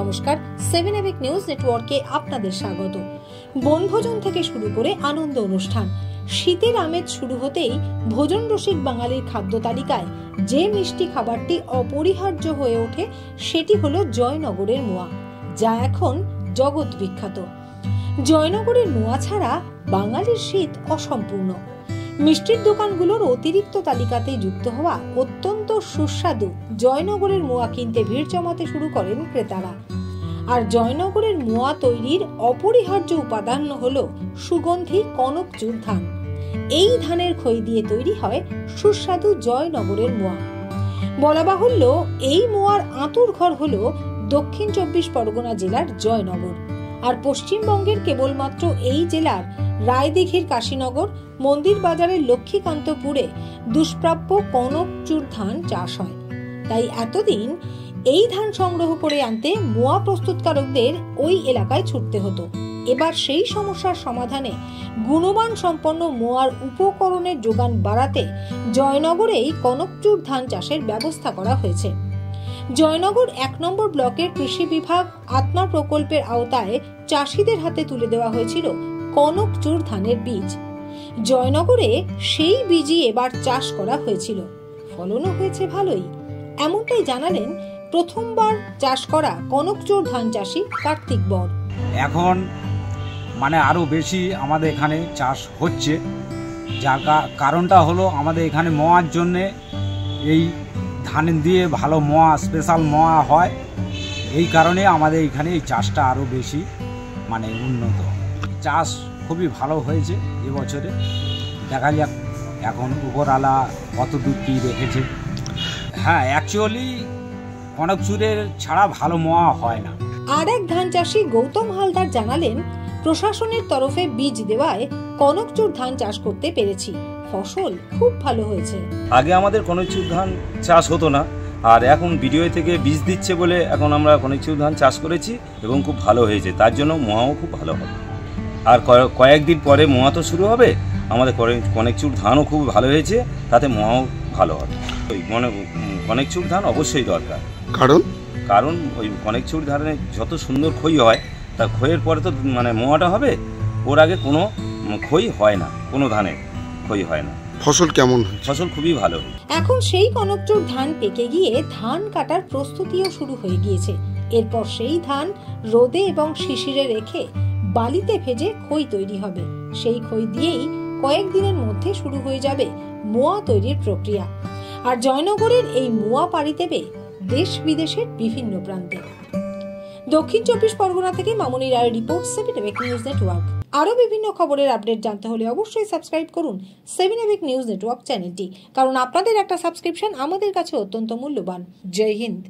নমস্কার, 7 এভিক নিউজ নেটওয়ার্কে আপনাদের স্বাগত। বনভোজন থেকে শুরু করে আনন্দ অনুষ্ঠান, শীতের আমেজ শুরু হতেই ভোজন রসিক বাঙালির খাদ্য তালিকায় যে মিষ্টি খাবারটি অপরিহার্য হয়ে ওঠে সেটি হলো জয়নগরের মোয়া, যা এখন জগৎ বিখ্যাত। জয়নগরের মোয়া ছাড়া বাঙালির শীত অসম্পূর্ণ। মিষ্টির দোকানগুলোর অতিরিক্ত তালিকাতে যুক্ত হওয়া অত্যন্ত সুস্বাদু জয়নগরের মোয়া কিনতে ভিড় জমাতে শুরু করেন ক্রেতারা। আর জয়নগরের মোয়া তৈরির অপরিহার্য উপাদান হলো সুগন্ধি কনকচুর ধান। এই ধানের খই দিয়ে তৈরি হয় সুস্বাদু জয়নগরের মোয়া। বলা বাহুল্য, এই মোয়ার আঁতুর ঘর হলো দক্ষিণ 24 পরগনা জেলার জয়নগর। আর পশ্চিমবঙ্গের কেবলমাত্র এই জেলার রায়দিঘির কাশীনগর, মন্দির বাজারের লক্ষ্মীকান্তপুরে দুষ্প্রাপ্য কনকচুর ধান চাষ হয়। তাই এতদিন এই ধান সংগ্রহ করে আনতে মোয়া প্রস্তুতকারকদের ওই এলাকায় ছুটতে হতো। এবার সেই সমস্যার সমাধানে গুণমান সম্পন্ন মোয়ার উপকরণের যোগান বাড়াতে জয়নগরেই কনকচুর ধান চাষের ব্যবস্থা করা হয়েছে। জয়নগর 1 নম্বর ব্লকের কৃষি বিভাগ আত্মা প্রকল্পের আওতায় চাষিদের হাতে তুলে দেওয়া হয়েছিল কনকচুর ধানের বীজ। জয়নগরে সেই বীজই এবার চাষ করা হয়েছিল, ফলনও হয়েছে ভালোই। এমনটাই জানালেন প্রথমবার চাষ করা কনকচুর ধান চাষি কার্তিক বর। এখন আরো বেশি আমাদের এখানে চাষ হচ্ছে, যার কারণটা হলো আমাদের এখানে মোয়ার জন্য এই ধান দিয়ে ভালো মোয়া, স্পেশাল মোয়া হয়। এই কারণে আমাদের এখানে এই চাষটা আরো বেশি উন্নত। চাষ খুবই ভালো হয়েছে এবছরে। দেখা যাক এখন উপরওয়ালা কত দূর কী রেখেছে। হ্যাঁ, অ্যাকচুয়ালি কনকচুরের ছাড়া ভালো মোয়া হয় না। আর এক ধান চাষি গৌতম হালদার জানালেন, প্রশাসনের তরফে বীজ দেওয়ায় কনকচুর ধান চাষ করতে পেরেছি, ফসল খুব ভালো হয়েছে। আগে আমাদের কনকচুর ধান চাষ হতো না, আর এখন বিডিও থেকে বীজ দিচ্ছে বলে এখন আমরা কনকচুর ধান চাষ করেছি এবং খুব ভালো হয়েছে। তার জন্য মোয়াও খুব ভালো হবে। আর কয়েকদিন পরে মোয়া তো শুরু হবে। আমাদের কনকচুর ধানও খুব ভালো হয়েছে, তাতে মোয়াও ভালো হবে। ওই কনকচুর ধান অবশ্যই দরকার। কারণ ওই কনকচুর ধানে যত সুন্দর খই হয়, তা খইয়ের পরে তো মোয়াটা হবে। ওর আগে কোনো খই হয় না, কোনো ধানের খই হয় না। ফসল কেমন? ফসল খুবই ভালো। এখন সেই কনকচুর ধান পেকে গিয়ে ধান কাটার প্রস্তুতিও শুরু হয়ে গিয়েছে। এরপর সেই ধান রোদে এবং শিশিরে রেখে বালিতে ভেজে খই তৈরি হবে। সেই খই দিয়েই কয়েকদিনের মধ্যে শুরু হয়ে যাবে মোয়া তৈরির প্রক্রিয়া। আর জয়নগরের এই মোয়া পাড়ি দেবে দেশ বিদেশের বিভিন্ন প্রান্তে। দক্ষিণ 24 পরগনা থেকে মামনি রায়ের রিপোর্ট, 7 এভিক নিউজ নেটওয়ার্ক। আরো বিভিন্ন খবরের আপডেট জানতে হলে অবশ্যই সাবস্ক্রাইব করুন 7 এভিক নিউজ নেটওয়ার্ক চ্যানেলটি, কারণ আপনাদের একটা সাবস্ক্রিপশন আমাদের কাছে অত্যন্ত মূল্যবান। জয় হিন্দ।